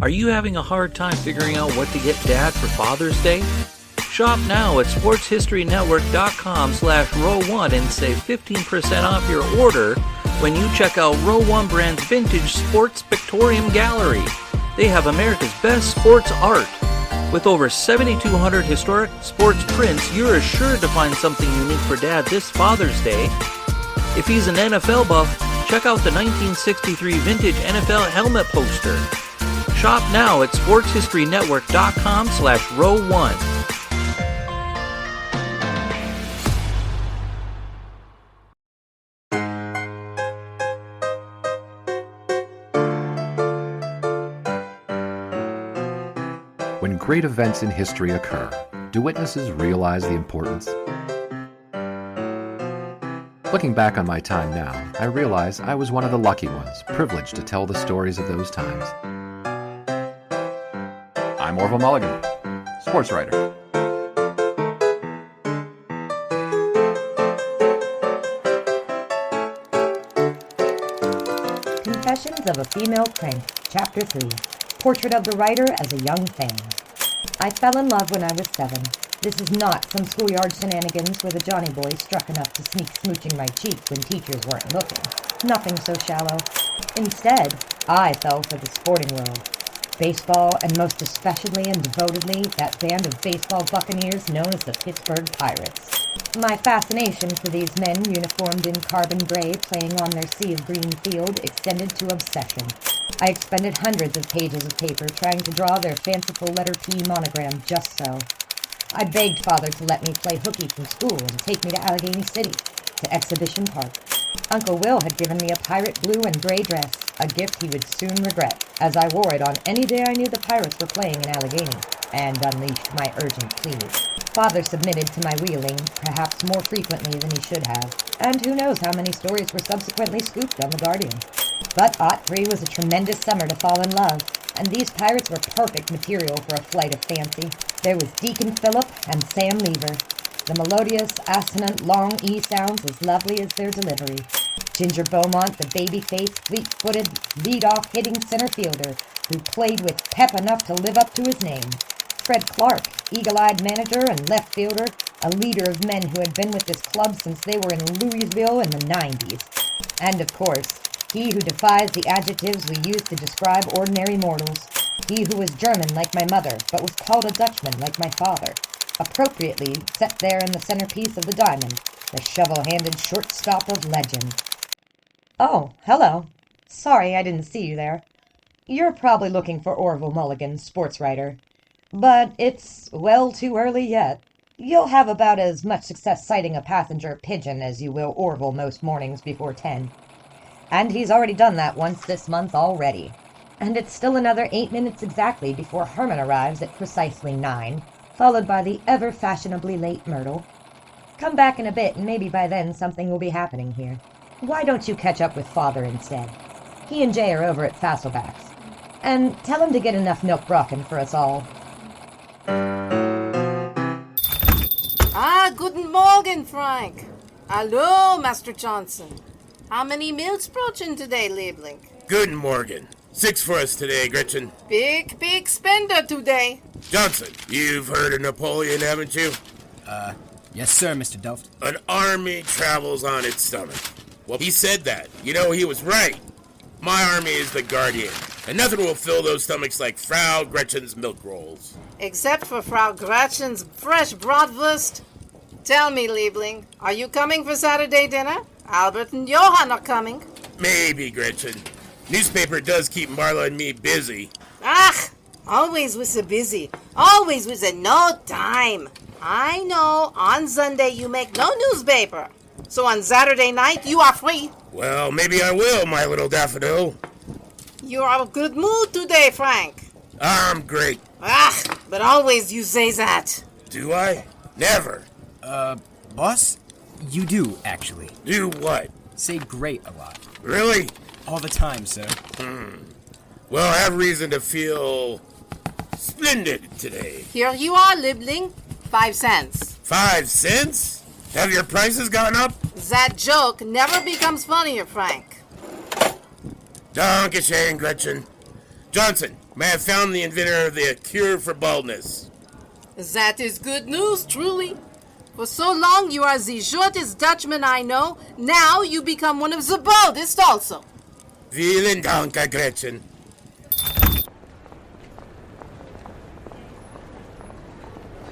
Are you having a hard time figuring out what to get Dad for Father's Day? Shop now at sportshistorynetwork.com/row1 and save 15% off your order when you check out Row 1 Brand's Vintage Sports Pictorium Gallery. They have America's best sports art. With over 7,200 historic sports prints, you're assured to find something unique for Dad this Father's Day. If he's an NFL buff, check out the 1963 vintage NFL helmet poster. Shop now at sportshistorynetwork.com/row1. When great events in history occur, do witnesses realize the importance? Looking back on my time now, I realize I was one of the lucky ones, privileged to tell the stories of those times. I'm Orville Mulligan, sportswriter. Confessions of a Female Crank, Chapter 3. Portrait of the Writer as a Young Fan. I fell in love when I was 7. This is not some schoolyard shenanigans where the Johnny boy struck enough to sneak smooching my cheek when teachers weren't looking. Nothing so shallow. Instead, I fell for the sporting world. Baseball, and most especially and devotedly, that band of baseball buccaneers known as the Pittsburgh Pirates. My fascination for these men uniformed in carbon gray playing on their sea of green field extended to obsession. I expended hundreds of pages of paper trying to draw their fanciful letter P monogram just so. I begged Father to let me play hooky from school and take me to Allegheny City, to Exhibition Park. Uncle Will had given me a pirate blue and gray dress, a gift he would soon regret, as I wore it on any day I knew the Pirates were playing in Allegheny, and unleashed my urgent pleas. Father submitted to my wheeling, perhaps more frequently than he should have, and who knows how many stories were subsequently scooped on the Guardian. But '03 was a tremendous summer to fall in love, and these pirates were perfect material for a flight of fancy. There was Deacon Phillip and Sam Lever, the melodious, assonant, long E sounds as lovely as their delivery. Ginger Beaumont, the baby-faced, fleet-footed, lead-off hitting center fielder, who played with pep enough to live up to his name. Fred Clark, eagle-eyed manager and left fielder, a leader of men who had been with this club since they were in Louisville in the 90s. And, of course, he who defies the adjectives we use to describe ordinary mortals. He who was German like my mother, but was called a Dutchman like my father. Appropriately set there in the centerpiece of the diamond, the shovel-handed shortstop of legend. Oh, hello. Sorry I didn't see you there. You're probably looking for Orville Mulligan, sportswriter. But it's well too early yet. You'll have about as much success sighting a passenger pigeon as you will Orville most mornings before 10. And he's already done that once this month already. And it's still another 8 minutes exactly before Herman arrives at precisely 9, followed by the ever-fashionably late Myrtle. Come back in a bit, and maybe by then something will be happening here. Why don't you catch up with Father instead? He and Jay are over at Fasselbach's. And tell him to get enough milk brocken for us all. Guten Morgen, Frank. Hallo, Master Johnson. How many meals brochen today, Liebling? Guten Morgen. 6 for us today, Gretchen. Big spender today. Johnson, you've heard of Napoleon, haven't you? Yes, sir, Mr. Delft. An army travels on its stomach. Well, he said that. You know, he was right. My army is the Guardian, and nothing will fill those stomachs like Frau Gretchen's milk rolls. Except for Frau Gretchen's fresh bratwurst. Tell me, Liebling, are you coming for Saturday dinner? Albert and Johann are coming. Maybe, Gretchen. Newspaper does keep Marla and me busy. Ach, always was so busy. Always was a no time. I know, on Sunday you make no newspaper. So on Saturday night you are free. Well, maybe I will, my little daffodil. You are in good mood today, Frank. I'm great. Ach, but always you say that. Do I? Never. Boss? You do, actually. Do what? Say great a lot. Really? All the time, sir. Well, I have reason to feel splendid today. Here you are, Liebling. 5 cents. 5 cents? Have your prices gone up? That joke never becomes funnier, Frank. Dankeschön, Gretchen. Johnson, may have found the inventor of the cure for baldness. That is good news, truly. For so long you are the shortest Dutchman I know. Now you become one of the baldest also. Vielen Dank, Gretchen.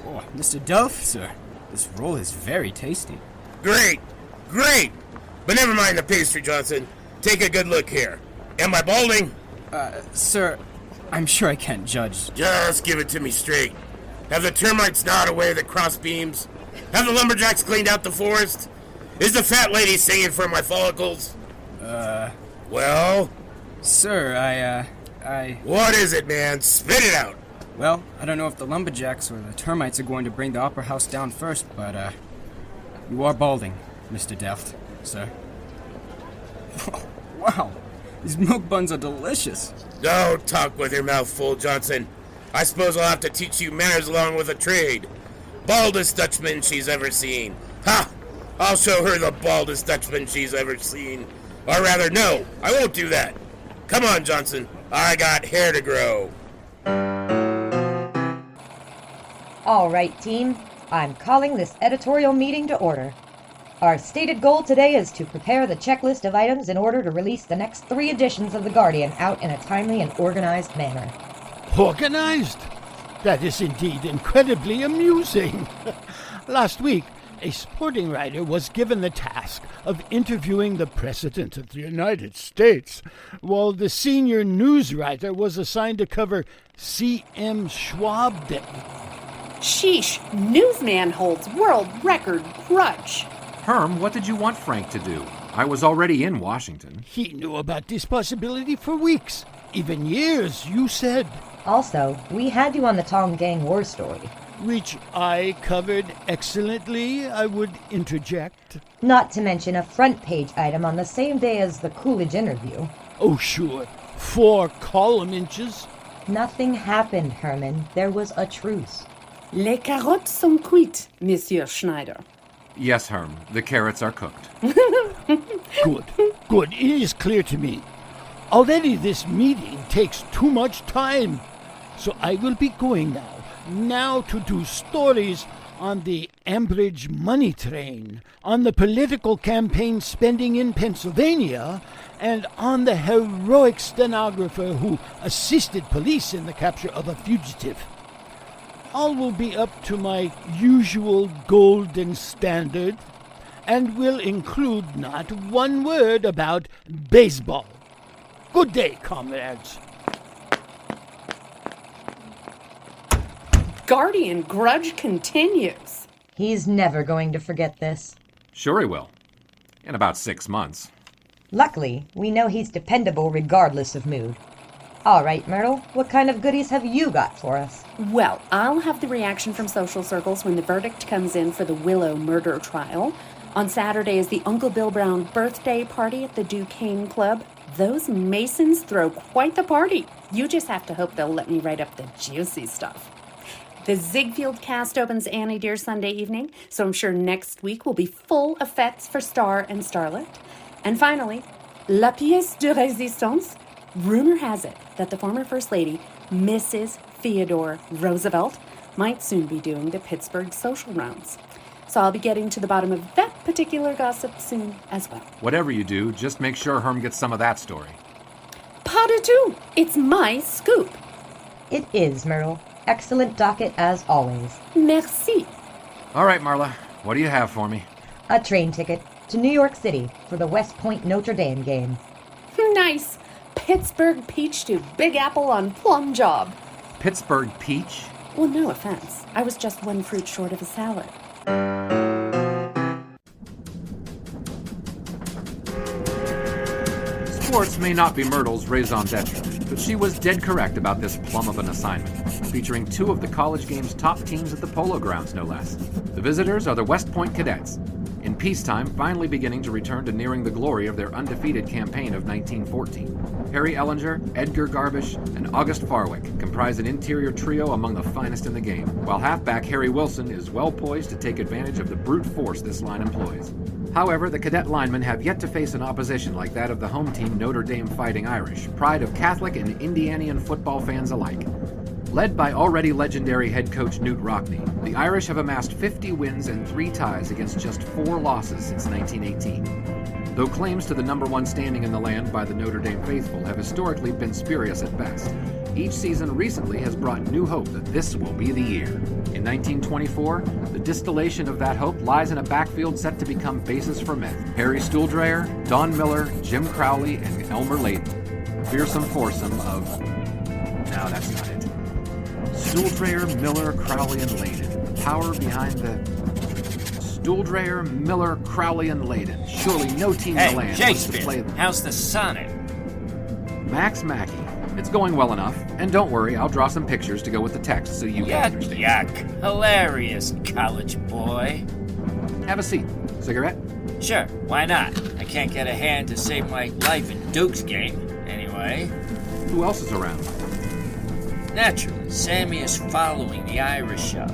Oh, Mr. Delft, sir. This roll is very tasty. Great. But never mind the pastry, Johnson. Take a good look here. Am I balding? Sir, I'm sure I can't judge. Just give it to me straight. Have the termites gnawed away the cross beams? Have the lumberjacks cleaned out the forest? Is the fat lady singing for my follicles? Well? Sir, What is it, man? Spit it out. Well, I don't know if the lumberjacks or the termites are going to bring the opera house down first, but, you are balding, Mr. Delft, sir. Wow, these milk buns are delicious. Don't talk with your mouth full, Johnson. I suppose I'll have to teach you manners along with a trade. Baldest Dutchman she's ever seen. Ha! I'll show her the baldest Dutchman she's ever seen. Or rather, no, I won't do that. Come on, Johnson. I got hair to grow. All right, team. I'm calling this editorial meeting to order. Our stated goal today is to prepare the checklist of items in order to release the next 3 editions of The Guardian out in a timely and organized manner. Organized? That is indeed incredibly amusing. Last week, a sporting writer was given the task of interviewing the President of the United States, while the senior news writer was assigned to cover C.M. Schwab Day. Sheesh, newsman holds world record grudge. Herm, what did you want Frank to do? I was already in Washington. He knew about this possibility for weeks, even years, you said. Also, we had you on the Tong Gang war story. Which I covered excellently, I would interject. Not to mention a front-page item on the same day as the Coolidge interview. Oh, sure. 4 column inches. Nothing happened, Herman. There was a truce. Les carottes sont cuites, Monsieur Schneider. Yes, Herm, the carrots are cooked. Good. It is clear to me. Already this meeting takes too much time. So I will be going now to do stories on the Ambridge money train, on the political campaign spending in Pennsylvania, and on the heroic stenographer who assisted police in the capture of a fugitive. All will be up to my usual golden standard, and will include not one word about baseball. Good day, comrades. Guardian grudge continues. He's never going to forget this. Sure he will. In about 6 months. Luckily, we know he's dependable regardless of mood. All right, Myrtle, what kind of goodies have you got for us? Well, I'll have the reaction from social circles when the verdict comes in for the Willow murder trial. On Saturday is the Uncle Bill Brown birthday party at the Duquesne Club. Those Masons throw quite the party. You just have to hope they'll let me write up the juicy stuff. The Ziegfeld cast opens Annie Dear Sunday evening, so I'm sure next week will be full of fetes for Star and Starlet. And finally, La Pièce de Résistance. Rumor has it that the former First Lady, Mrs. Theodore Roosevelt, might soon be doing the Pittsburgh social rounds. So I'll be getting to the bottom of that particular gossip soon as well. Whatever you do, just make sure Herm gets some of that story. Pas du tout. It's my scoop. It is, Myrtle. Excellent docket as always. Merci. All right, Marla, what do you have for me? A train ticket to New York City for the West Point Notre Dame game. Nice. Pittsburgh peach to Big Apple on plum job. Pittsburgh peach? Well, no offense. I was just one fruit short of a salad. Sports may not be Myrtle's raison d'etre, but she was dead correct about this plum of an assignment, featuring 2 of the college game's top teams at the Polo Grounds, no less. The visitors are the West Point Cadets, in peacetime finally beginning to return to nearing the glory of their undefeated campaign of 1914. Harry Ellinger, Edgar Garbish, and August Farwick comprise an interior trio among the finest in the game, while halfback Harry Wilson is well poised to take advantage of the brute force this line employs. However, the cadet linemen have yet to face an opposition like that of the home team Notre Dame Fighting Irish, pride of Catholic and Indianian football fans alike. Led by already legendary head coach Newt Rockne, the Irish have amassed 50 wins and 3 ties against just 4 losses since 1918. Though claims to the number 1 standing in the land by the Notre Dame faithful have historically been spurious at best, each season recently has brought new hope that this will be the year. In 1924, the distillation of that hope lies in a backfield set to become basis for myth. Harry Stuhldreher, Don Miller, Jim Crowley, and Elmer Layden. Fearsome foursome of... No, that's not it. Stuhldreher, Miller, Crowley, and Layden. The power behind the... Stuhldreher, Miller, Crowley, and Layden. Surely no team in the land wants to play... How's the sonnet? Max Mackey. It's going well enough. And don't worry, I'll draw some pictures to go with the text so you can understand. Yuck. Hilarious, college boy. Have a seat. Cigarette? Sure, why not? I can't get a hand to save my life in Duke's game, anyway. Who else is around? Naturally, Sammy is following the Irish up.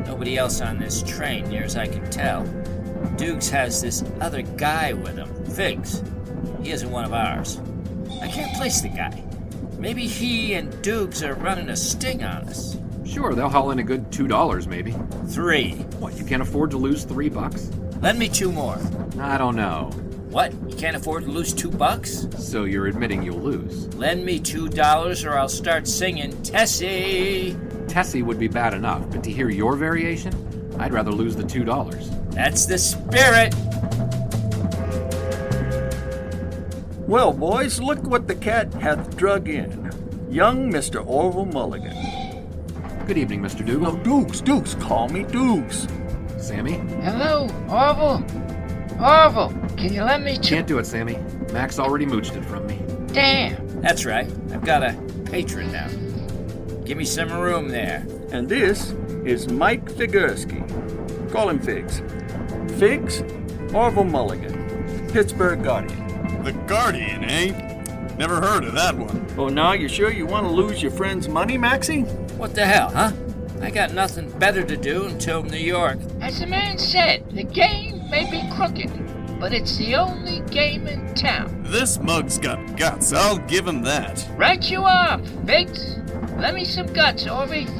Nobody else on this train, near as I can tell. Dukes has this other guy with him, Figs. He isn't one of ours. I can't place the guy. Maybe he and Dukes are running a sting on us. Sure, they'll haul in a good $2 maybe. 3. What, you can't afford to lose $3? Lend me 2 more. I don't know. What? You can't afford to lose $2? So you're admitting you'll lose. Lend me $2 or I'll start singing Tessie. Tessie would be bad enough, but to hear your variation, I'd rather lose the $2. That's the spirit. Well, boys, look what the cat hath drug in. Young Mr. Orville Mulligan. Good evening, Mr. Dougal. No, Dukes, call me Dukes. Sammy? Hello, Orville. Orville, can you let me Can't do it, Sammy. Max already mooched it from me. Damn. That's right. I've got a patron now. Give me some room there. And this is Mike Figursky. Call him Figs. Figs, Orville Mulligan, Pittsburgh Guardian. The Guardian, eh? Never heard of that one. Oh, now you sure you want to lose your friend's money, Maxie? What the hell, huh? I got nothing better to do until New York. As the man said, the game may be crooked, but it's the only game in town. This mug's got guts, I'll give him that. Right you are, Figs. Lend me some guts, Orvie.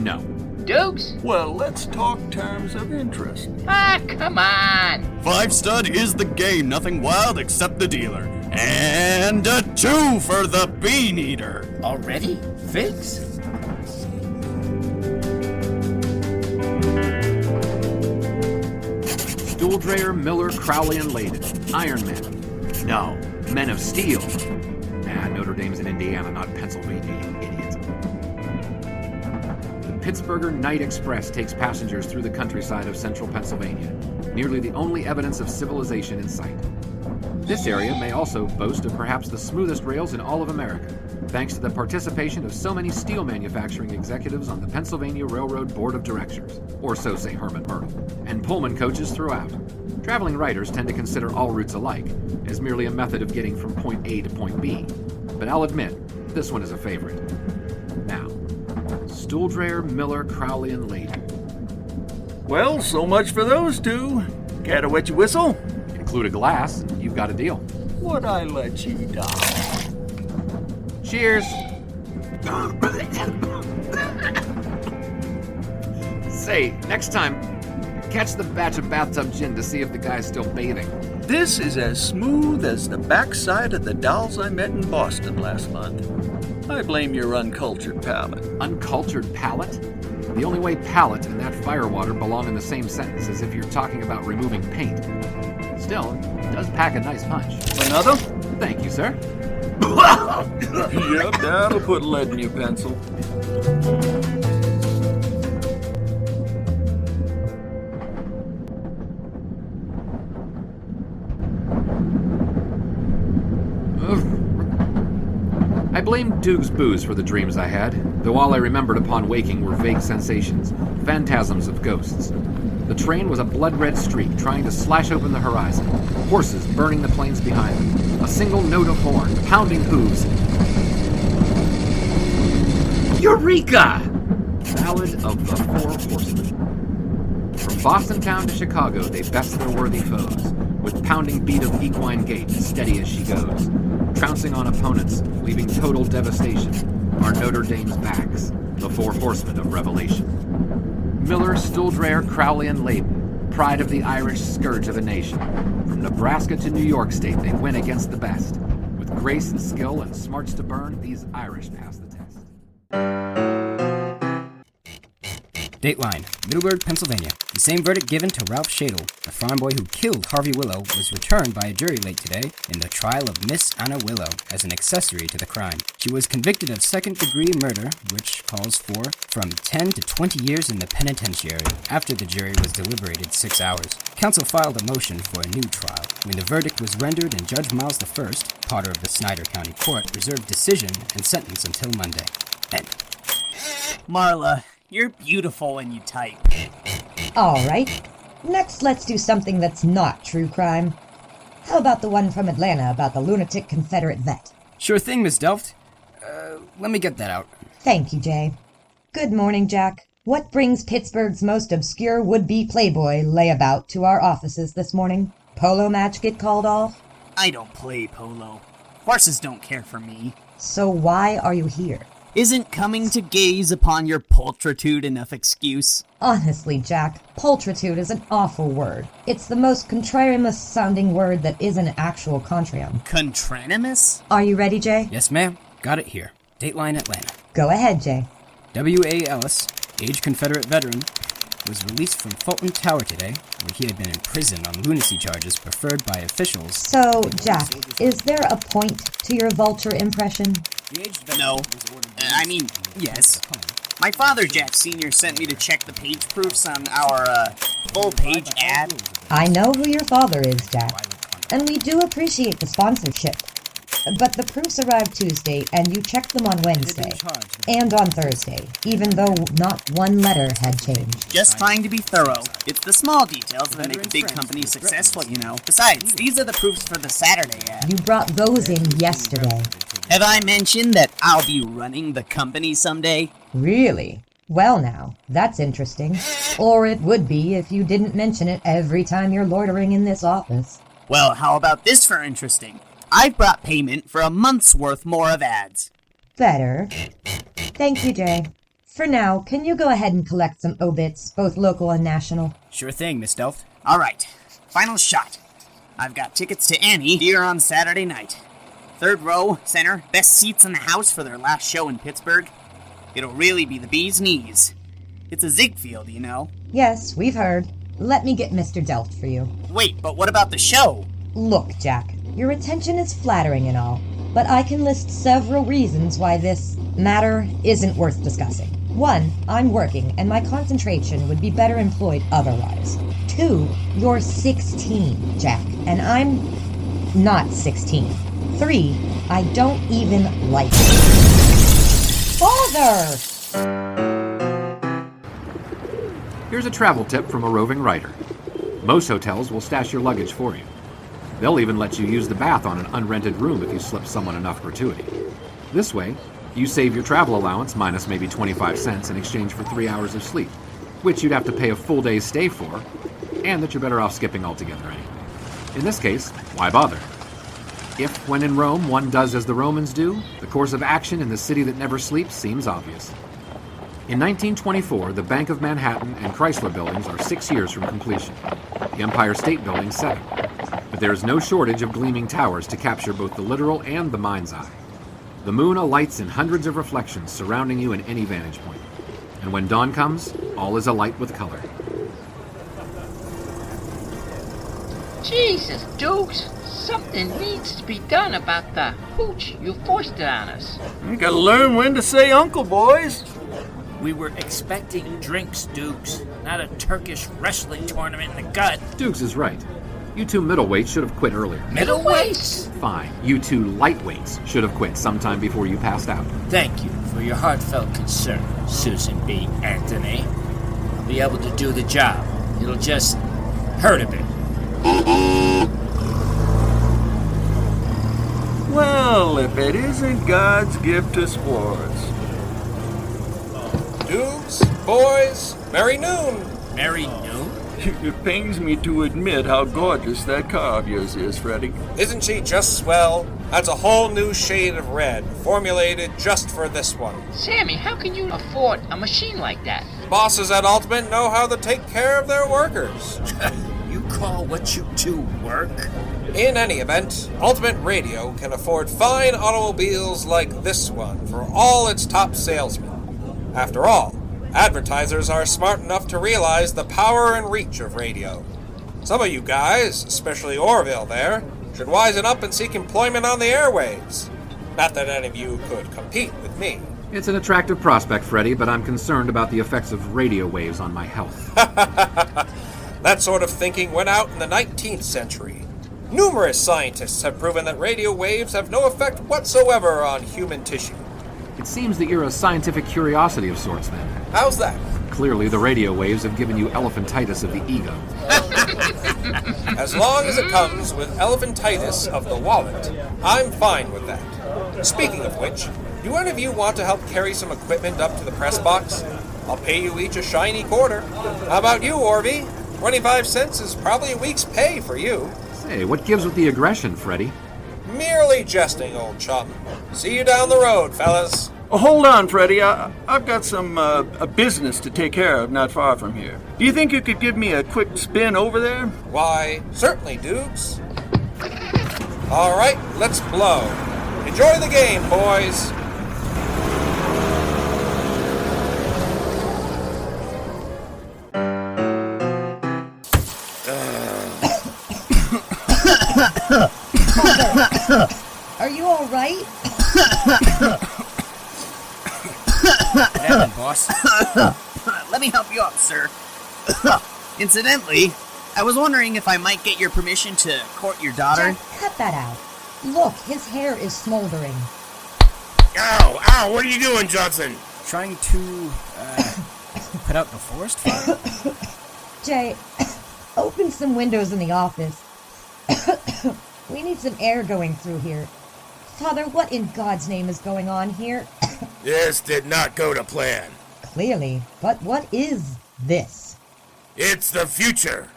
No. Dukes? Well, let's talk terms of interest. Ah, come on. 5 stud is the game, nothing wild except the dealer. And a 2 for the bean eater. Already? Figs? Stuhldreher, Miller, Crowley, and Layden. Iron Men. No. Men of Steel. Nah, Notre Dame's in Indiana, not Pennsylvania, you idiot. The Pittsburgher Night Express takes passengers through the countryside of central Pennsylvania, nearly the only evidence of civilization in sight. This area may also boast of perhaps the smoothest rails in all of America, thanks to the participation of so many steel manufacturing executives on the Pennsylvania Railroad Board of Directors, or so say Herman Myrtle, and Pullman coaches throughout. Traveling writers tend to consider all routes alike, as merely a method of getting from point A to point B, but I'll admit, this one is a favorite. Now, Stuhldreher, Miller, Crowley, and Layden. Well, so much for those 2. Care to wet your whistle? Include a glass, and you've got a deal. Would I let you die? Cheers! Say, next time, catch the batch of bathtub gin to see if the guy's still bathing. This is as smooth as the backside of the dolls I met in Boston last month. I blame your uncultured palate. Uncultured palate? The only way palate and that firewater belong in the same sentence is if you're talking about removing paint. Still, it does pack a nice punch. Another? Thank you, sir. Yep, that'll put lead in your pencil. I blamed Duke's booze for the dreams I had, though all I remembered upon waking were vague sensations, phantasms of ghosts. The train was a blood-red streak trying to slash open the horizon, horses burning the plains behind them, a single note of horn, pounding hooves. Eureka! Ballad of the Four Horsemen. From Boston town to Chicago, they best their worthy foes, with pounding beat of equine gait, steady as she goes. Trouncing on opponents, leaving total devastation, are Notre Dame's backs, the Four Horsemen of Revelation. Miller, Stuhldreher, Crowley and Layden, pride of the Irish, scourge of the nation. From Nebraska to New York State, they win against the best. With grace and skill and smarts to burn, these Irish pass the test. Dateline, Middleburg, Pennsylvania. The same verdict given to Ralph Shadle, the farm boy who killed Harvey Willow, was returned by a jury late today in the trial of Miss Anna Willow as an accessory to the crime. She was convicted of second-degree murder, which calls for from 10 to 20 years in the penitentiary. After the jury was deliberated 6 hours, counsel filed a motion for a new trial. When the verdict was rendered and Judge Miles I, Potter of the Snyder County Court, reserved decision and sentence until Monday. End. Marla, you're beautiful when you type. All right. Next, let's do something that's not true crime. How about the one from Atlanta about the lunatic Confederate vet? Sure thing, Miss Delft. Let me get that out. Thank you, Jay. Good morning, Jack. What brings Pittsburgh's most obscure would-be playboy layabout to our offices this morning? Polo match get called off? I don't play polo. Horses don't care for me. So why are you here? Isn't coming to gaze upon your pulchritude enough excuse? Honestly, Jack, pulchritude is an awful word. It's the most contrarimus-sounding word that is an actual contrium. Contranimus? Are you ready, Jay? Yes, ma'am. Got it here. Dateline Atlanta. Go ahead, Jay. W.A. Ellis, aged Confederate veteran, was released from Fulton Tower today, where he had been imprisoned on lunacy charges preferred by officials. So, Jack, is there a point to your vulture impression? No. Yes. My father, Jack Sr., sent me to check the page proofs on our, full-page ad. I know who your father is, Jack, and we do appreciate the sponsorship. But the proofs arrived Tuesday, and you checked them on Wednesday, and on Thursday, even though not one letter had changed. Just trying to be thorough. It's the small details that make a big company successful, you know. Besides, these are the proofs for the Saturday ad. You brought those in yesterday. Have I mentioned that I'll be running the company someday? Really? Well now, that's interesting. Or it would be if you didn't mention it every time you're loitering in this office. Well, how about this for interesting? I've brought payment for a month's worth more of ads. Better. Thank you, Jay. For now, can you go ahead and collect some obits, both local and national? Sure thing, Miss Delft. All right. Final shot. I've got tickets to Annie here on Saturday night. Third row, center, best seats in the house for their last show in Pittsburgh. It'll really be the bee's knees. It's a Ziegfeld, you know. Yes, we've heard. Let me get Mr. Delft for you. Wait, but what about the show? Look, Jack, your attention is flattering and all, but I can list several reasons why this matter isn't worth discussing. 1, I'm working, and my concentration would be better employed otherwise. 2, you're 16, Jack, and I'm not 16. 3, I don't even like it. Father! Here's a travel tip from a roving writer. Most hotels will stash your luggage for you. They'll even let you use the bath on an unrented room if you slip someone enough gratuity. This way, you save your travel allowance minus maybe 25 cents in exchange for 3 hours of sleep, which you'd have to pay a full day's stay for, and that you're better off skipping altogether anyway. In this case, why bother? If, when in Rome, one does as the Romans do, the course of action in the city that never sleeps seems obvious. In 1924, the Bank of Manhattan and Chrysler buildings are 6 years from completion. The Empire State Building 7. But there is no shortage of gleaming towers to capture both the literal and the mind's eye. The moon alights in hundreds of reflections surrounding you in any vantage point. And when dawn comes, all is alight with color. Jesus, Dukes, something needs to be done about the hooch you foisted on us. You gotta learn when to say uncle, boys. We were expecting drinks, Dukes, not a Turkish wrestling tournament in the gut. Dukes is right. You two middleweights should have quit earlier. Middleweights? Fine. You two lightweights should have quit sometime before you passed out. Thank you for your heartfelt concern, Susan B. Anthony. I'll be able to do the job. It'll just hurt a bit. Well, if it isn't God's gift to sports. Dukes, boys, merry noon. Merry noon? It pains me to admit how gorgeous that car of yours is, Freddy. Isn't she just swell? That's a whole new shade of red, formulated just for this one. Sammy, how can you afford a machine like that? Bosses at Ultimate know how to take care of their workers. You call what you do work? In any event, Ultimate Radio can afford fine automobiles like this one for all its top salesmen. After all, advertisers are smart enough to realize the power and reach of radio. Some of you guys, especially Orville there, should wisen up and seek employment on the airwaves. Not that any of you could compete with me. It's an attractive prospect, Freddy, but I'm concerned about the effects of radio waves on my health. That sort of thinking went out in the 19th century. Numerous scientists have proven that radio waves have no effect whatsoever on human tissue. It seems that you're a scientific curiosity of sorts, then. How's that? Clearly, the radio waves have given you elephantitis of the ego. As long as it comes with elephantitis of the wallet, I'm fine with that. Speaking of which, do any of you want to help carry some equipment up to the press box? I'll pay you each a shiny quarter. How about you, Orvie? 25 cents is probably a week's pay for you. Say, what gives with the aggression, Freddy? Merely jesting, old chum. See you down the road, fellas. Hold on, Freddy. I've got some a business to take care of not far from here. Do you think you could give me a quick spin over there? Why, certainly, Dukes. All right, let's blow. Enjoy the game, boys. Are you all right? What happened, boss? Let me help you up, sir. Incidentally, I was wondering if I might get your permission to court your daughter. Jack, cut that out. Look, his hair is smoldering. Ow! Ow! What are you doing, Johnson? Trying to, put out the forest fire? Jay, open some windows in the office. We need some air going through here. Father, what in God's name is going on here? This did not go to plan. Clearly, but what is this? It's the future.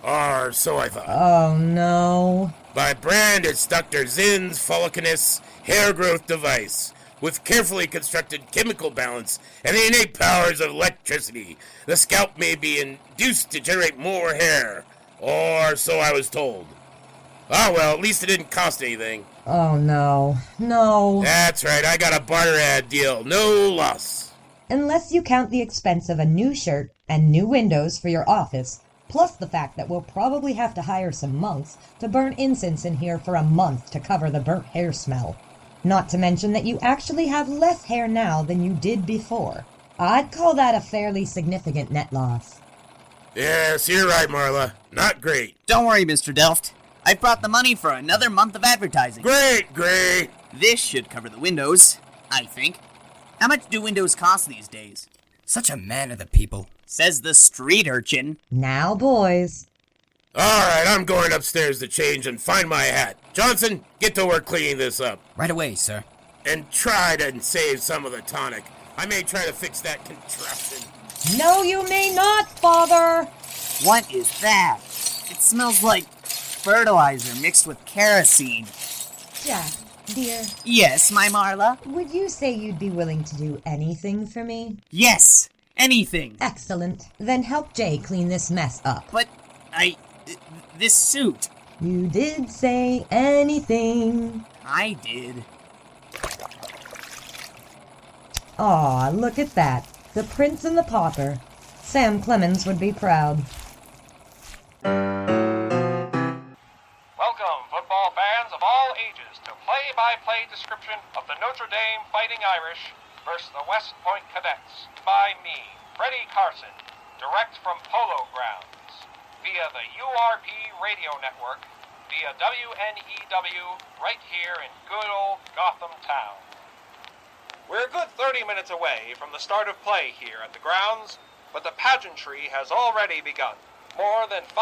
Or so I thought. Oh, no. By brand, it's Dr. Zinn's follicular hair growth device. With carefully constructed chemical balance and the innate powers of electricity, the scalp may be induced to generate more hair. Or so I was told. Oh, well, at least it didn't cost anything. Oh, no. No. That's right, I got a barter ad deal. No loss. Unless you count the expense of a new shirt and new windows for your office, plus the fact that we'll probably have to hire some monks to burn incense in here for a month to cover the burnt hair smell. Not to mention that you actually have less hair now than you did before. I'd call that a fairly significant net loss. Yes, you're right, Marla. Not great. Don't worry, Mr. Delft. I've brought the money for another month of advertising. Great, great. This should cover the windows, I think. How much do windows cost these days? Such a man of the people. Says the street urchin. Now, boys. All right, I'm going upstairs to change and find my hat. Johnson, get to work cleaning this up. Right away, sir. And try to save some of the tonic. I may try to fix that contraption. No, you may not, Father. What is that? It smells like fertilizer mixed with kerosene. Jack, dear. Yes, my Marla? Would you say you'd be willing to do anything for me? Yes, anything. Excellent. Then help Jay clean this mess up. But this suit. You did say anything. I did. Aw, look at that. The Prince and the Pauper. Sam Clemens would be proud. Welcome, football fans of all ages, to play-by-play description of the Notre Dame Fighting Irish versus the West Point Cadets by me, Freddie Carson, direct from Polo Grounds, via the URP radio network, via WNEW, right here in good old Gotham town. We're a good 30 minutes away from the start of play here at the grounds, but the pageantry has already begun. More than 6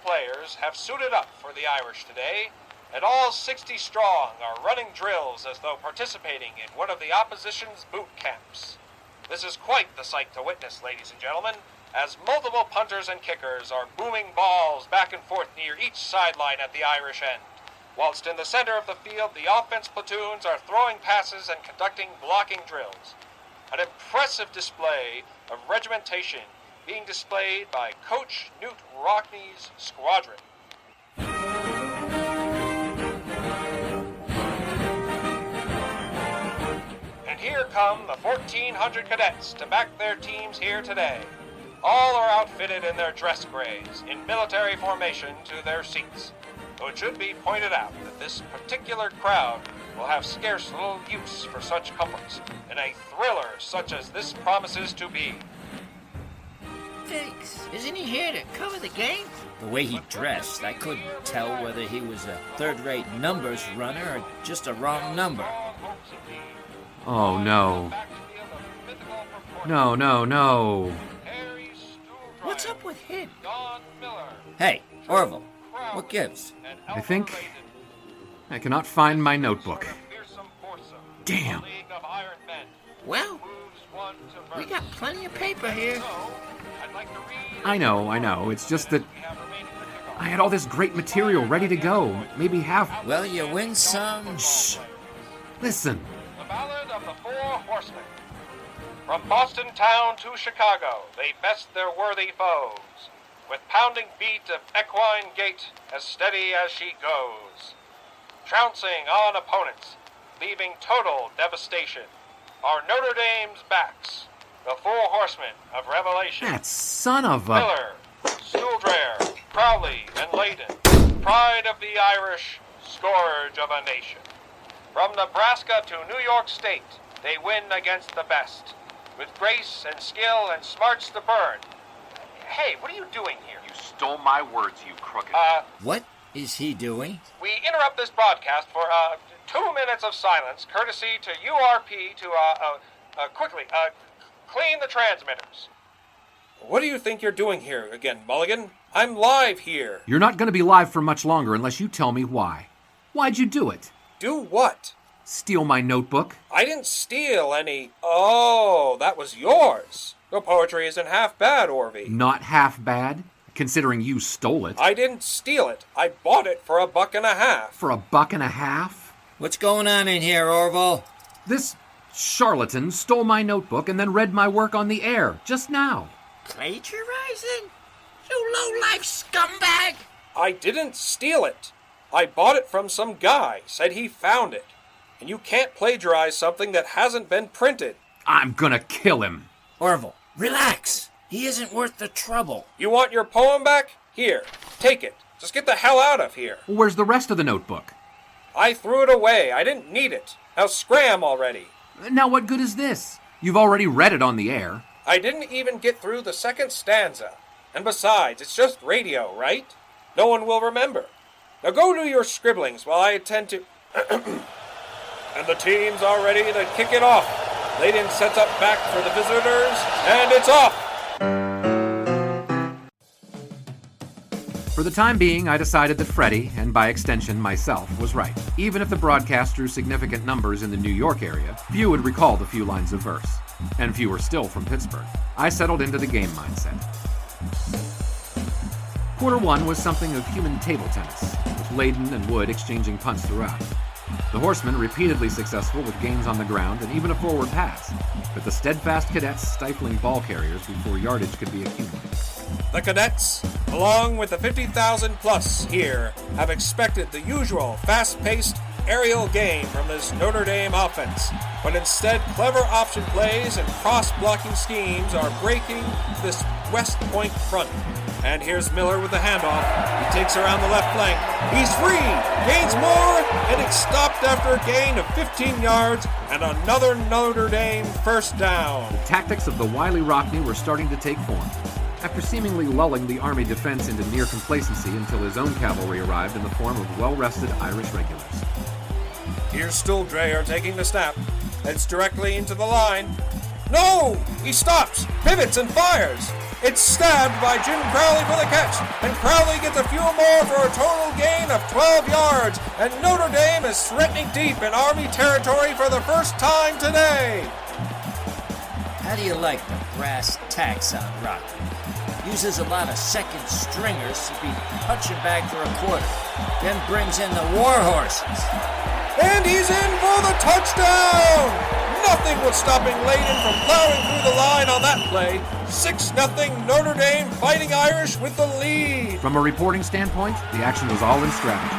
players have suited up for the Irish today, and all 60 strong are running drills as though participating in one of the opposition's boot camps. This is quite the sight to witness, ladies and gentlemen, as multiple punters and kickers are booming balls back and forth near each sideline at the Irish end. Whilst in the center of the field, the offense platoons are throwing passes and conducting blocking drills. An impressive display of regimentation being displayed by Coach Newt Rockney's squadron. And here come the 1,400 cadets to back their teams here today. All are outfitted in their dress grays, in military formation to their seats. Though it should be pointed out that this particular crowd will have scarce little use for such comforts in a thriller such as this promises to be. Figs, isn't he here to cover the game? The way he dressed, I couldn't tell whether he was a third-rate numbers runner or just a wrong number. Oh, no. No. What's up with him? Hey, Orville, what gives? I think I cannot find my notebook. Damn. Well, we got plenty of paper here. I know. It's just that I had all this great material ready to go. Maybe half. Well, you win some. Shh. Listen. The Ballad of the Four Horsemen. From Boston town to Chicago, they best their worthy foes, with pounding beat of equine gait as steady as she goes. Trouncing on opponents, leaving total devastation, are Notre Dame's backs, the Four Horsemen of Revelation. That son of a... Miller, Stuhldreher, Crowley and Layden, pride of the Irish, scourge of a nation. From Nebraska to New York State, they win against the best, with grace and skill and smarts to burn. Hey, what are you doing here? You stole my words, you crooked... What is he doing? We interrupt this broadcast for 2 minutes of silence, courtesy to URP to quickly clean the transmitters. What do you think you're doing here again, Mulligan? I'm live here. You're not going to be live for much longer unless you tell me why. Why'd you do it? Do what? Steal my notebook? I didn't steal any... Oh, that was yours. Your poetry isn't half bad, Orvie. Not half bad, considering you stole it. I didn't steal it. I bought it for $1.50. For $1.50? What's going on in here, Orville? This charlatan stole my notebook and then read my work on the air, just now. Plagiarizing? You low-life scumbag! I didn't steal it. I bought it from some guy, said he found it. And you can't plagiarize something that hasn't been printed. I'm gonna kill him. Orville, relax. He isn't worth the trouble. You want your poem back? Here, take it. Just get the hell out of here. Where's the rest of the notebook? I threw it away. I didn't need it. Now scram already. Now what good is this? You've already read it on the air. I didn't even get through the second stanza. And besides, it's just radio, right? No one will remember. Now go do your scribblings while I attend to... And the teams are ready to kick it off. Layden sets up back for the visitors, and it's off! For the time being, I decided that Freddie, and by extension myself, was right. Even if the broadcast drew significant numbers in the New York area, few would recall the few lines of verse. And fewer still from Pittsburgh. I settled into the game mindset. Quarter one was something of human table tennis, with Layden and Wood exchanging punts throughout. The Horsemen repeatedly successful with gains on the ground and even a forward pass, but the steadfast Cadets stifling ball carriers before yardage could be accumulated. The Cadets, along with the 50,000 plus here, have expected the usual fast-paced aerial game from this Notre Dame offense, but instead clever option plays and cross-blocking schemes are breaking this West Point front. And here's Miller with the handoff. He takes around the left flank. He's free, gains more, and it's stopped after a gain of 15 yards and another Notre Dame first down. The tactics of the wily Rockney were starting to take form. After seemingly lulling the Army defense into near complacency until his own cavalry arrived in the form of well-rested Irish regulars. Here's Stuhldreher taking the snap. Heads directly into the line. No! He stops, pivots, and fires. It's stabbed by Jim Crowley for the catch, and Crowley gets a few more for a total gain of 12 yards, and Notre Dame is threatening deep in Army territory for the first time today. How do you like the brass tacks on Rocky? Uses a lot of second stringers to be punching back for a quarter. Then brings in the War Horses. And he's in for the touchdown! Nothing was stopping Layden from plowing through the line on that play. 6-0 Notre Dame Fighting Irish with the lead. From a reporting standpoint, the action was all in strategy.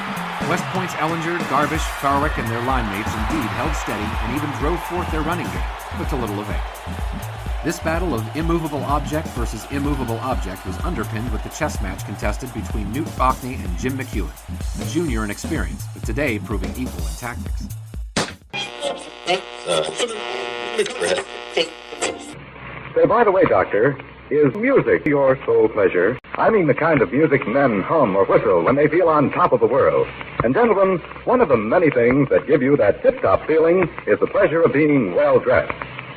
West Point's Ellinger, Garvish, Farwick, and their line mates indeed held steady and even drove forth their running game, but to little avail. This battle of immovable object versus immovable object was underpinned with the chess match contested between Newt Bockney and Jim McEwen, a junior in experience, but today proving equal in tactics. Say, by the way, Doctor, is music your sole pleasure? I mean the kind of music men hum or whistle when they feel on top of the world. And gentlemen, one of the many things that give you that tip-top feeling is the pleasure of being well-dressed.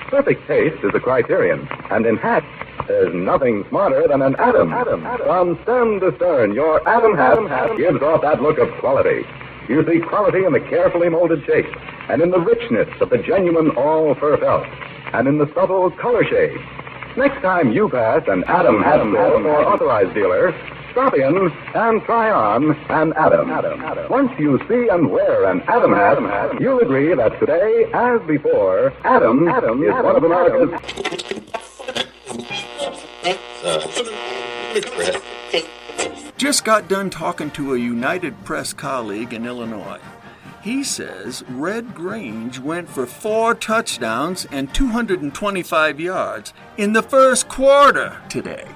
Perfect taste is a criterion, and in hats, there's nothing smarter than an Adam. From stem to stern, your Adam hat gives off that look of quality. You see quality in the carefully molded shape, and in the richness of the genuine all-fur felt, and in the subtle color shades. Next time you pass an Adam hat store or authorized dealer, stop in and try on an Adam. Once you see and wear an Adam hat, you'll agree that today, as before, Adam is one of America's... Just got done talking to a United Press colleague in Illinois. He says Red Grange went for 4 touchdowns and 225 yards in the first quarter today.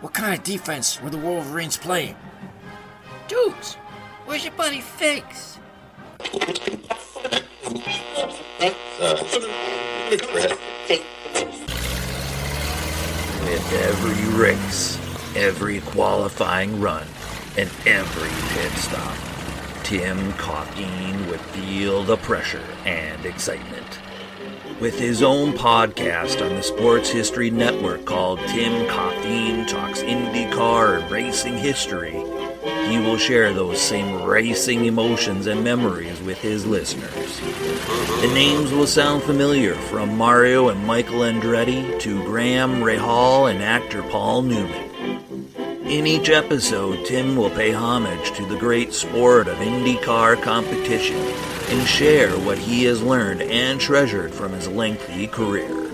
What kind of defense were the Wolverines playing? Dukes, where's your buddy Figs? With every race, every qualifying run, and every pit stop, Tim Coffeen would feel the pressure and excitement. With his own podcast on the Sports History Network called Tim Coffeen Talks IndyCar and Racing History, he will share those same racing emotions and memories with his listeners. The names will sound familiar, from Mario and Michael Andretti to Graham Rahal and actor Paul Newman. In each episode, Tim will pay homage to the great sport of IndyCar competition and share what he has learned and treasured from his lengthy career.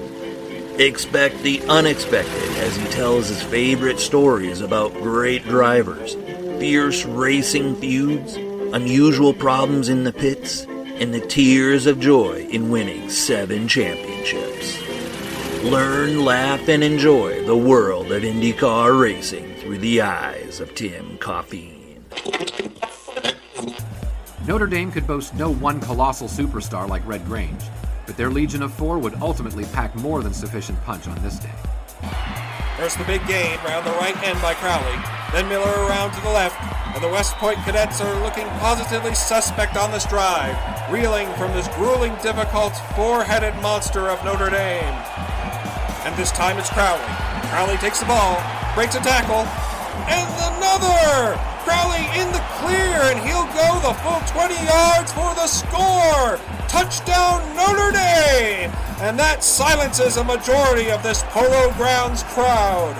Expect the unexpected as he tells his favorite stories about great drivers, fierce racing feuds, unusual problems in the pits, and the tears of joy in winning 7 championships. Learn, laugh, and enjoy the world of IndyCar racing through the eyes of Tim Coffeen. Notre Dame could boast no one colossal superstar like Red Grange, but their Legion of 4 would ultimately pack more than sufficient punch on this day. First the big gain round the right end by Crowley, then Miller around to the left, and the West Point Cadets are looking positively suspect on this drive, reeling from this grueling, difficult, 4-headed monster of Notre Dame. And this time it's Crowley. Crowley takes the ball, breaks a tackle, and another! Crowley in the clear, and he'll go the full 20 yards for the score! Touchdown Notre Dame! And that silences a majority of this Polo Grounds crowd.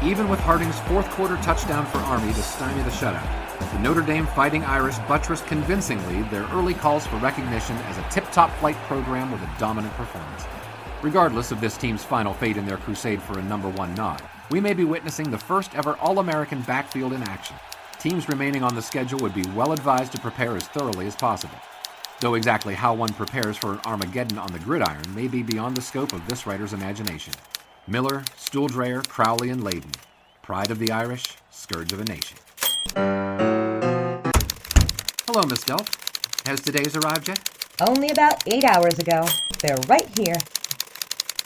Even with Harding's fourth quarter touchdown for Army to stymie the shutout, the Notre Dame Fighting Irish buttressed convincingly their early calls for recognition as a tip-top flight program with a dominant performance. Regardless of this team's final fate in their crusade for a number 1 nod, we may be witnessing the first ever All-American backfield in action. Teams remaining on the schedule would be well advised to prepare as thoroughly as possible. Though exactly how one prepares for an Armageddon on the gridiron may be beyond the scope of this writer's imagination. Miller, Stuhldreher, Crowley, and Layden. Pride of the Irish, scourge of a nation. Hello, Miss Delft. Has today's arrived yet? Only about 8 hours ago. They're right here.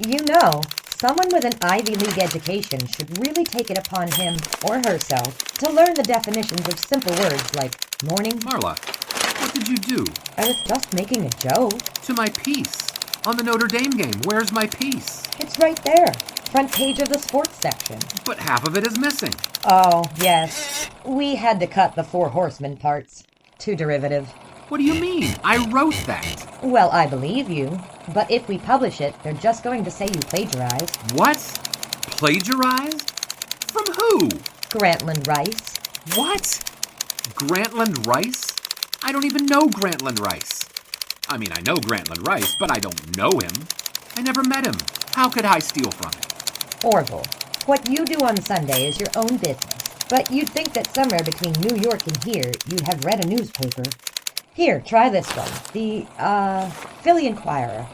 You know, someone with an Ivy League education should really take it upon him or herself to learn the definitions of simple words like morning. Marla, what did you do? I was just making a joke. To my piece. On the Notre Dame game, where's my piece? It's right there. Front page of the sports section. But half of it is missing. Oh, yes. We had to cut the Four Horsemen parts. Too derivative. What do you mean? I wrote that. Well, I believe you. But if we publish it, they're just going to say you plagiarized. What? Plagiarized? From who? Grantland Rice. What? Grantland Rice? I don't even know Grantland Rice. I mean, I know Grantland Rice, but I don't know him. I never met him. How could I steal from him? Orville, what you do on Sunday is your own business. But you'd think that somewhere between New York and here, you'd have read a newspaper. Here, try this one. The, Philly Inquirer.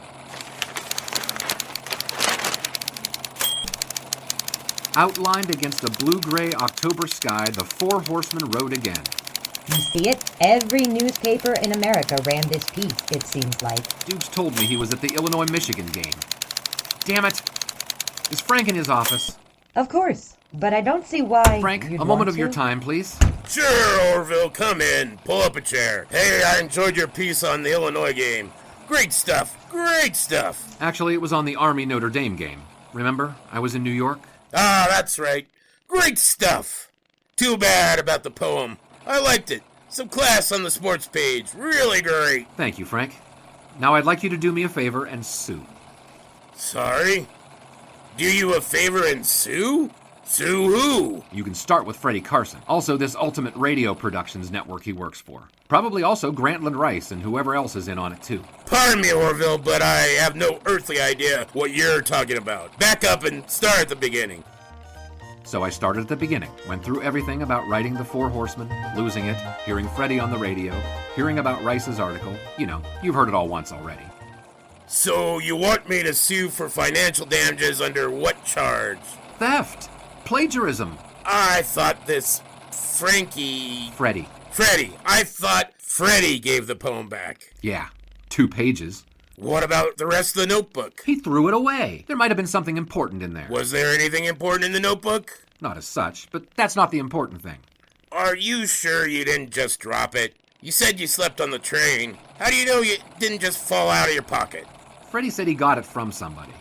Outlined against a blue-gray October sky, the Four Horsemen rode again. You see it? Every newspaper in America ran this piece, it seems like. Dukes told me he was at the Illinois-Michigan game. Damn it! Is Frank in his office? Of course, but I don't see why. Frank, a moment of your time, please. Sure, Orville, come in. Pull up a chair. Hey, I enjoyed your piece on the Illinois game. Great stuff. Great stuff. Actually, it was on the Army Notre Dame game. Remember? I was in New York. Ah, that's right. Great stuff. Too bad about the poem. I liked it. Some class on the sports page. Really great. Thank you, Frank. Now I'd like you to do me a favor and sue. Sorry? Do you a favor and sue? Sue who? You can start with Freddie Carson. Also this Ultimate Radio Productions network he works for. Probably also Grantland Rice and whoever else is in on it too. Pardon me, Orville, but I have no earthly idea what you're talking about. Back up and start at the beginning. So I started at the beginning, went through everything about writing the Four Horsemen, losing it, hearing Freddie on the radio, hearing about Rice's article. You know, you've heard it all once already. So you want me to sue for financial damages under what charge? Theft. Plagiarism. I thought this Freddie. I thought Freddie gave the poem back. Yeah, 2 pages. What about the rest of the notebook? He threw it away. There might have been something important in there. Was there anything important in the notebook? Not as such, but that's not the important thing. Are you sure you didn't just drop it? You said you slept on the train. How do you know it didn't just fall out of your pocket? Freddie said he got it from somebody.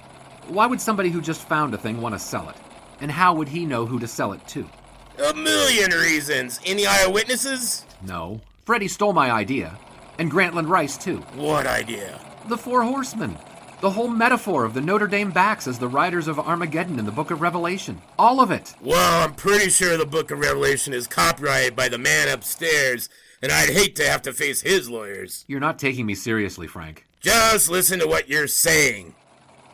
Why would somebody who just found a thing want to sell it? And how would he know who to sell it to? A million reasons. Any eyewitnesses? No. Freddie stole my idea. And Grantland Rice, too. What idea? The Four Horsemen. The whole metaphor of the Notre Dame backs as the riders of Armageddon in the Book of Revelation. All of it. Well, I'm pretty sure the Book of Revelation is copyrighted by the man upstairs, and I'd hate to have to face his lawyers. You're not taking me seriously, Frank. Just listen to what you're saying.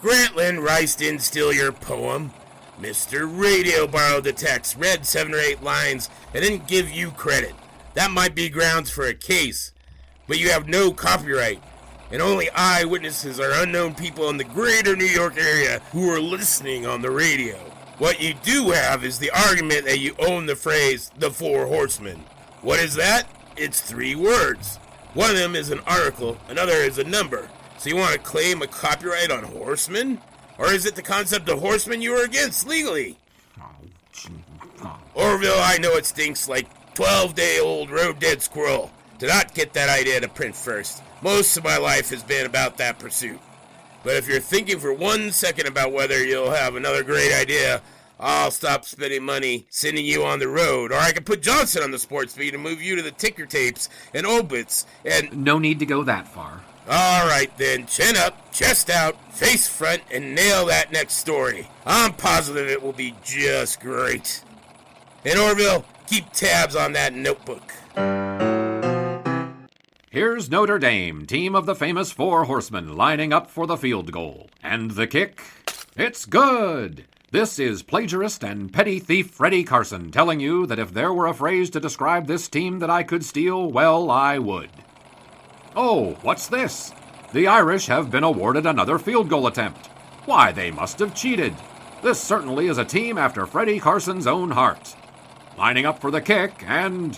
Grantland Rice didn't steal your poem. Mr. Radio borrowed the text, read 7 or 8 lines, and didn't give you credit. That might be grounds for a case, but you have no copyright, and only eyewitnesses are unknown people in the greater New York area who are listening on the radio. What you do have is the argument that you own the phrase, the Four Horsemen. What is that? It's 3 words. One of them is an article, another is a number. So you want to claim a copyright on horsemen? Or is it the concept of horsemen you are against legally? Orville, I know it stinks like 12-day-old road-dead squirrel to not get that idea to print first. Most of my life has been about that pursuit. But if you're thinking for 1 second about whether you'll have another great idea, I'll stop spending money sending you on the road. Or I could put Johnson on the sports feed and move you to the ticker tapes and obits and... No need to go that far. All right, then. Chin up, chest out, face front, and nail that next story. I'm positive it will be just great. And Orville, keep tabs on that notebook. Here's Notre Dame, team of the famous Four Horsemen, lining up for the field goal. And the kick? It's good! This is plagiarist and petty thief Freddie Carson telling you that if there were a phrase to describe this team that I could steal, well, I would. Oh, what's this? The Irish have been awarded another field goal attempt. Why, they must have cheated. This certainly is a team after Freddie Carson's own heart. Lining up for the kick and...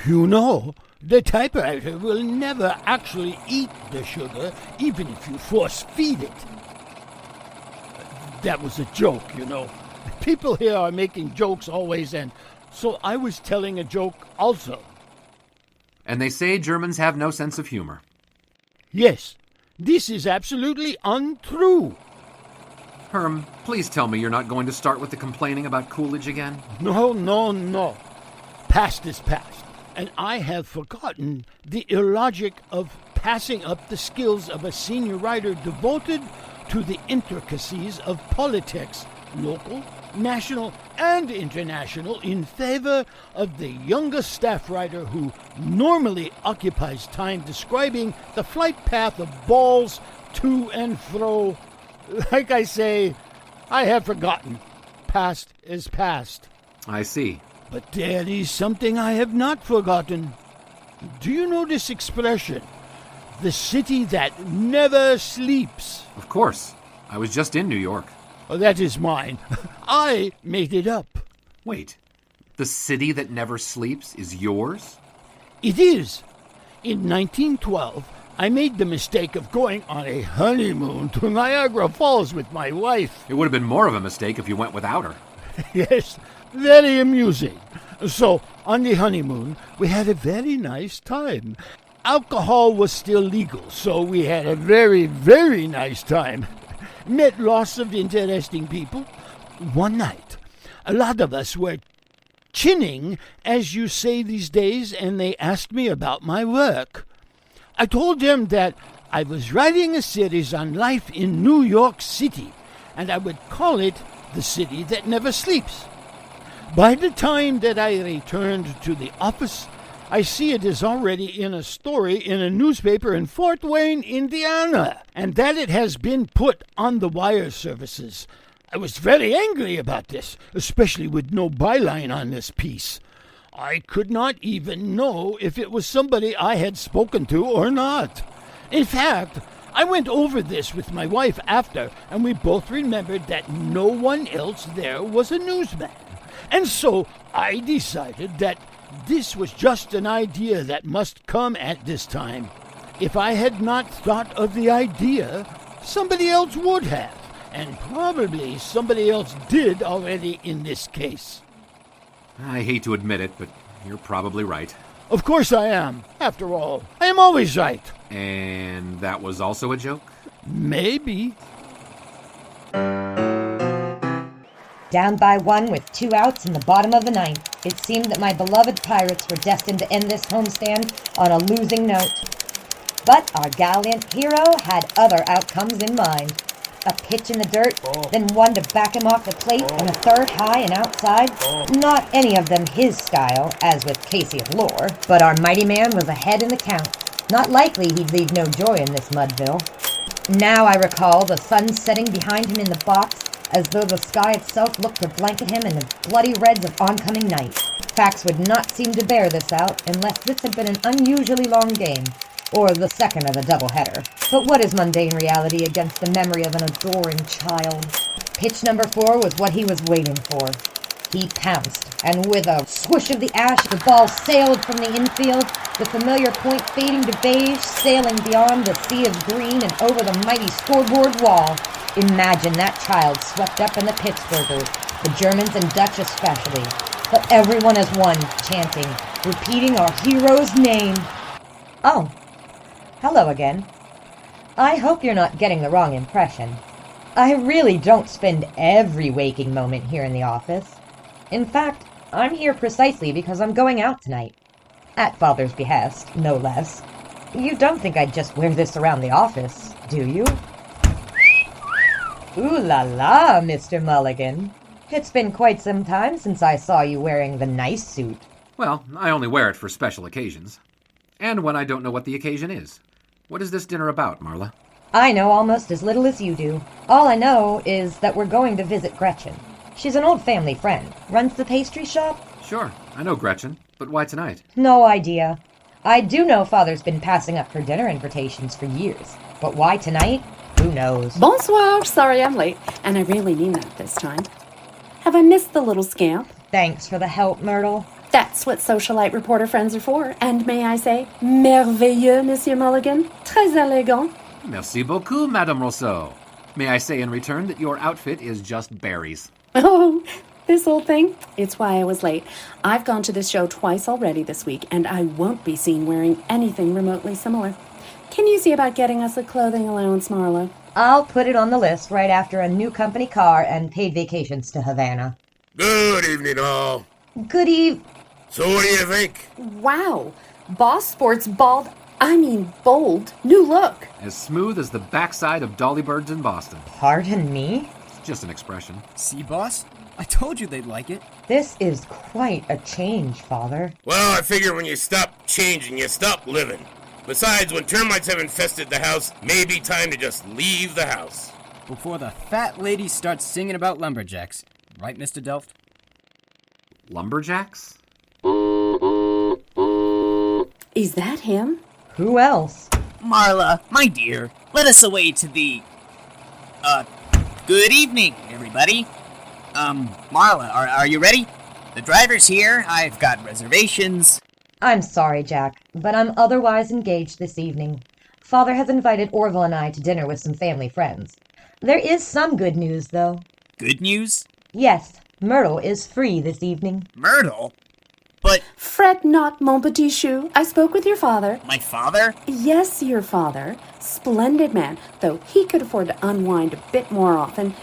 You know, the typewriter will never actually eat the sugar, even if you force-feed it. That was a joke, you know. People here are making jokes always, and so I was telling a joke also. And they say Germans have no sense of humor. Yes, this is absolutely untrue. Herm, please tell me you're not going to start with the complaining about Coolidge again? No. Past is past, and I have forgotten the illogic of passing up the skills of a senior writer devoted to the intricacies of politics, local, national, and international, in favor of the youngest staff writer who normally occupies time describing the flight path of balls to and fro. Like I say, I have forgotten. Past is past. I see. But there is something I have not forgotten. Do you know this expression? The city that never sleeps. Of course. I was just in New York. Oh, that is mine. I made it up. Wait. The city that never sleeps is yours? It is. In 1912, I made the mistake of going on a honeymoon to Niagara Falls with my wife. It would have been more of a mistake if you went without her. Yes, very amusing. So, on the honeymoon, we had a very nice time. Alcohol was still legal, so we had a very, very nice time. Met lots of interesting people. One night, a lot of us were chinning, as you say these days, and they asked me about my work. I told them that I was writing a series on life in New York City, and I would call it The City That Never Sleeps. By the time that I returned to the office, I see it is already in a story in a newspaper in Fort Wayne, Indiana, and that it has been put on the wire services. I was very angry about this, especially with no byline on this piece. I could not even know if it was somebody I had spoken to or not. In fact, I went over this with my wife after, and we both remembered that no one else there was a newsman. And so I decided that this was just an idea that must come at this time. If I had not thought of the idea, somebody else would have, and probably somebody else did already in this case. I hate to admit it, but you're probably right. Of course I am. After all, I am always right. And that was also a joke? Maybe. Down by one with 2 outs in the bottom of the ninth, it seemed that my beloved Pirates were destined to end this homestand on a losing note. But our gallant hero had other outcomes in mind. A pitch in the dirt, then one to back him off the plate, and a third high and outside. Not any of them his style, as with Casey of Lore, but our mighty man was ahead in the count. Not likely he'd leave no joy in this Mudville. Now I recall the sun setting behind him in the box, as though the sky itself looked to blanket him in the bloody reds of oncoming night. Facts would not seem to bear this out, unless this had been an unusually long game, or the second of a doubleheader. But what is mundane reality against the memory of an adoring child? Pitch number 4 was what he was waiting for. He pounced, and with a swoosh of the ash, the ball sailed from the infield, the familiar point fading to beige, sailing beyond the sea of green and over the mighty scoreboard wall. Imagine that child swept up in the Pittsburghers, the Germans and Dutch especially, but everyone as one, chanting, repeating our hero's name. Oh, hello again. I hope you're not getting the wrong impression. I really don't spend every waking moment here in the office. In fact, I'm here precisely because I'm going out tonight. At Father's behest, no less. You don't think I'd just wear this around the office, do you? Ooh la la, Mr. Mulligan. It's been quite some time since I saw you wearing the nice suit. Well, I only wear it for special occasions. And when I don't know what the occasion is. What is this dinner about, Marla? I know almost as little as you do. All I know is that we're going to visit Gretchen. She's an old family friend. Runs the pastry shop. Sure, I know Gretchen, but why tonight? No idea. I do know Father's been passing up her dinner invitations for years. But why tonight? Who knows? Bonsoir. Sorry I'm late. And I really mean that this time. Have I missed the little scamp? Thanks for the help, Myrtle. That's what socialite reporter friends are for. And may I say, merveilleux, Monsieur Mulligan. Très élégant. Merci beaucoup, Madame Rousseau. May I say in return that your outfit is just berries. Oh, this old thing? It's why I was late. I've gone to this show twice already this week, and I won't be seen wearing anything remotely similar. Can you see about getting us a clothing allowance, Marla? I'll put it on the list right after a new company car and paid vacations to Havana. Good evening, all. Good eve... So what do you think? Wow. Boss sports bald I mean bold, new look. As smooth as the backside of dolly birds in Boston. Pardon me? It's just an expression. See, boss? I told you they'd like it. This is quite a change, Father. Well, I figure when you stop changing, you stop living. Besides, when termites have infested the house, maybe time to just leave the house. Before the fat lady starts singing about lumberjacks. Right, Mr. Delft? Lumberjacks? Is that him? Who else? Marla, my dear, let us away to the... good evening, everybody. Marla, are you ready? The driver's here, I've got reservations. I'm sorry, Jack, but I'm otherwise engaged this evening. Father has invited Orville and I to dinner with some family friends. There is some good news, though. Good news? Yes, Myrtle is free this evening. Myrtle? But... Fret not, mon petit chou. I spoke with your father. My father? Yes, your father. Splendid man, though he could afford to unwind a bit more often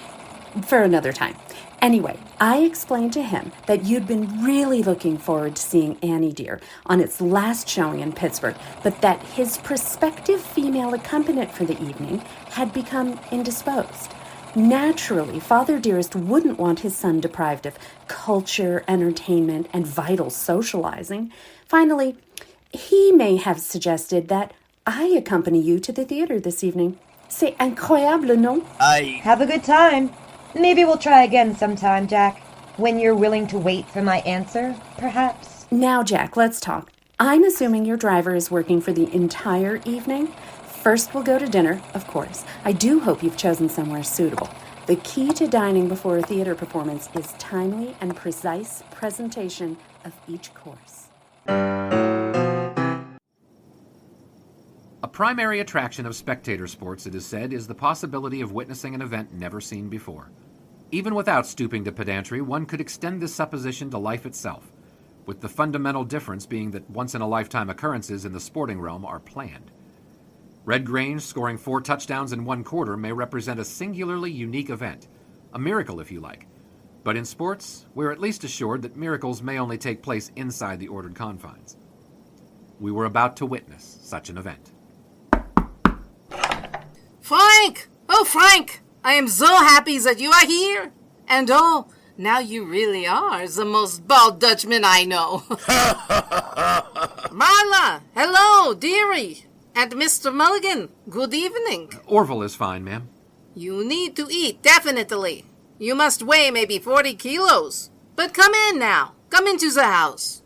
for another time. Anyway, I explained to him that you'd been really looking forward to seeing Annie Dear on its last showing in Pittsburgh, but that his prospective female accompaniment for the evening had become indisposed. Naturally, Father Dearest wouldn't want his son deprived of culture, entertainment, and vital socializing. Finally, he may have suggested that I accompany you to the theater this evening. C'est incroyable, non? Have a good time. Maybe we'll try again sometime, Jack. When you're willing to wait for my answer, perhaps? Now, Jack, let's talk. I'm assuming your driver is working for the entire evening. First, we'll go to dinner, of course. I do hope you've chosen somewhere suitable. The key to dining before a theater performance is timely and precise presentation of each course. A primary attraction of spectator sports, it is said, is the possibility of witnessing an event never seen before. Even without stooping to pedantry, one could extend this supposition to life itself, with the fundamental difference being that once-in-a-lifetime occurrences in the sporting realm are planned. Red Grange scoring 4 touchdowns in 1 quarter may represent a singularly unique event, a miracle if you like. But in sports, we're at least assured that miracles may only take place inside the ordered confines. We were about to witness such an event. Frank! Oh, Frank! I am so happy that you are here. And oh, now you really are the most bald Dutchman I know. Marla! Hello, dearie! And Mr. Mulligan, good evening. Orville is fine, ma'am. You need to eat, definitely. You must weigh maybe 40 kilos. But come in now. Come into the house.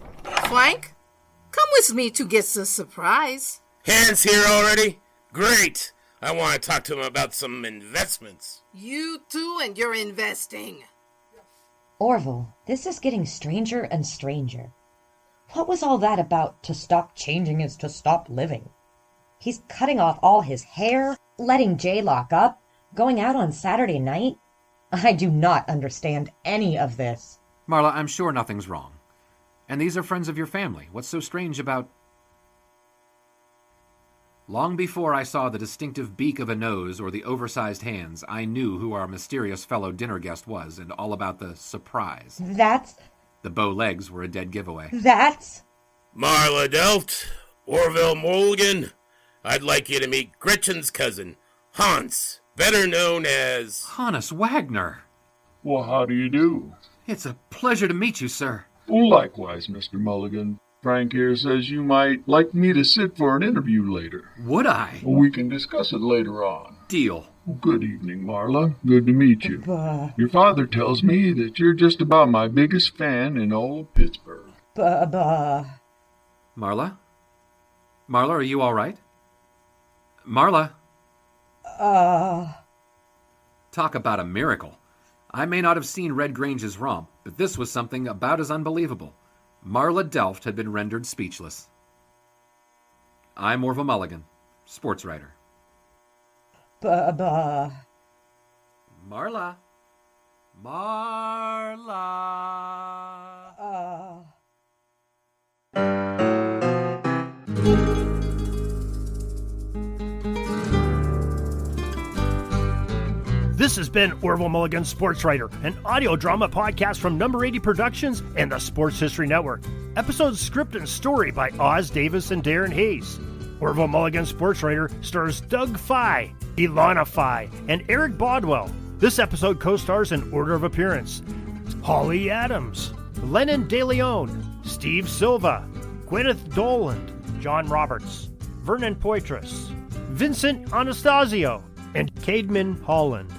Frank, come with me to get the surprise. Hans here already? Great. I want to talk to him about some investments. You too and your investing. Orville, this is getting stranger and stranger. What was all that about to stop changing is to stop living? He's cutting off all his hair, letting Jay lock up, going out on Saturday night. I do not understand any of this. Marla, I'm sure nothing's wrong. And these are friends of your family. What's so strange about... Long before I saw the distinctive beak of a nose or the oversized hands, I knew who our mysterious fellow dinner guest was and all about the surprise. That's... The bow legs were a dead giveaway. That's... Marla Delft, Orville Mulligan. I'd like you to meet Gretchen's cousin, Hans, better known as... Hannes Wagner. Well, how do you do? It's a pleasure to meet you, sir. Well, likewise, Mr. Mulligan. Frank here says you might like me to sit for an interview later. Would I? We can discuss it later on. Deal. Well, good evening, Marla. Good to meet you. Your father tells me that you're just about my biggest fan in all of Pittsburgh. Marla? Marla, are you all right? Marla? Talk about a miracle. I may not have seen Red Grange's romp, but this was something about as unbelievable. Marla Delft had been rendered speechless. I'm Orville Mulligan, sports writer. Marla? Marla? This has been Orville Mulligan, Sports Writer, an audio drama podcast from Number 80 Productions and the Sports History Network. Episode script and story by Oz Davis and Darren Hayes. Orville Mulligan Sportswriter stars Doug Fye, Ilana Fye, and Eric Bodwell. This episode co-stars in order of appearance: Holly Adams, Lennon De Leon, Steve Silva, Gwyneth Doland, John Roberts, Vernon Poitras, Vincent Anastasio, and Caedmon Holland.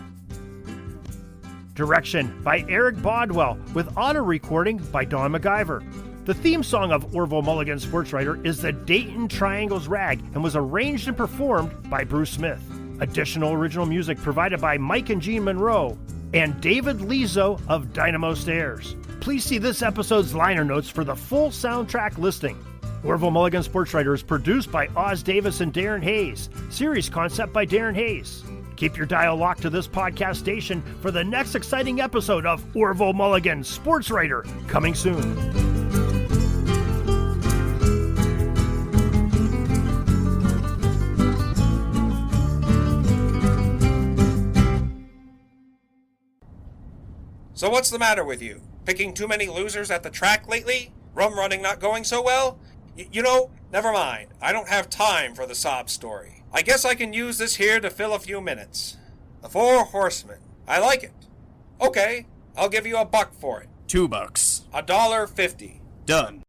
Direction by Eric Bodwell, with auto recording by Don MacGyver. The theme song of Orville Mulligan Sportswriter is the Dayton Triangles Rag and was arranged and performed by Bruce Smith. Additional original music provided by Mike and Jean Monroe and David Lizo of Dynamo Stairs. Please see this episode's liner notes for the full soundtrack listing. Orville Mulligan Sportswriter is produced by Oz Davis and Darren Hayes. Series concept by Darren Hayes. Keep your dial locked to this podcast station for the next exciting episode of Orville Mulligan Sportswriter, coming soon. So what's the matter with you? Picking too many losers at the track lately? Rum running not going so well? You know, never mind. I don't have time for the sob story. I guess I can use this here to fill a few minutes. The Four Horsemen. I like it. Okay, I'll give you $1 for it. $2. $1.50. Done.